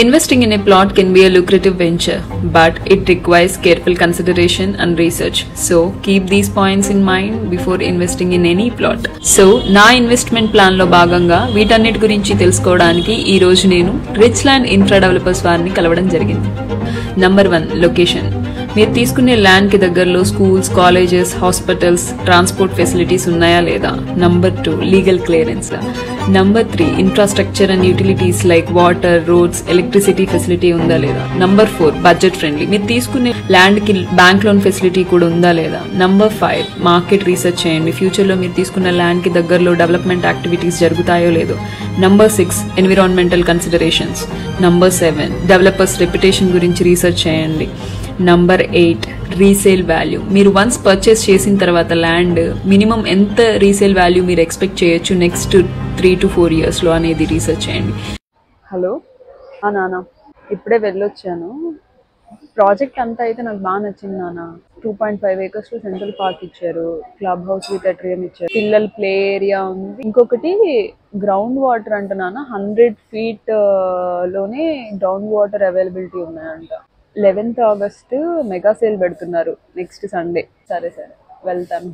Investing in a plot can be a lucrative venture, but it requires careful consideration and research. So keep these points in mind before investing in any plot. So నా investment plan లో భాగంగా వీటన్నిటి గురించి తెలుసుకోవడానికి ఈ రోజు నేను rich land infra developers వారిని కలవడం జరిగింది. Number 1 location. మీరు తీసుకునే ల్యాండ్ కి దగ్గరలో schools, colleges, hospitals, transport facilities ఉన్నాయా లేదా. Number 2 legal clearance. Number 3 infrastructure and utilities like water, roads, electricity facility ఉందా లేదా. Number 4 budget friendly. మీరు తీసుకునే ల్యాండ్ కి బ్యాంక్ లోన్ ఫెసిలిటీ కూడా ఉందా లేదా. నంబర్ 5 మార్కెట్ రీసెర్చ్ చేయండి. ఫ్యూచర్ లో మీరు తీసుకున్న ల్యాండ్ కి దగ్గరలో డెవలప్మెంట్ యాక్టివిటీస్ జరుగుతాయో లేదో. Number 6 environmental considerations. Number 7 developers reputation గురించి రీసెర్చ్ చేయండి. Number 8 resale value. మీరు వన్స్ పర్చేస్ చేసిన తర్వాత ల్యాండ్ మినిమం ఎంత రీసేల్ వాల్యూ మీరు ఎక్స్పెక్ట్ చేయొచ్చు నెక్స్ట్ 3 to 4 years లో అనేది రీసెర్చ్ చేయండి. హలో నాన్న, ఇప్పుడే వెళ్ళొచ్చాను. ప్రాజెక్ట్ అంతా అయితే నాకు బాగా నచ్చింది నాన్న. 2.5 acres లో సెంట్రల్ పార్క్ ఇచ్చారు, క్లబ్ హౌస్ విత్ అట్రియం ఇచ్చారు, పిల్లల ప్లే ఏరియా ఉంది. ఇంకొకటి గ్రౌండ్ వాటర్ అంట నాన్న, 100 feet లోనే గ్రౌండ్ వాటర్ అవైలబిలిటీ ఉన్నాయంట. 11th August మెగా సేల్ పెడుతున్నారు నెక్స్ట్ సండే. సరే వెళ్తాను.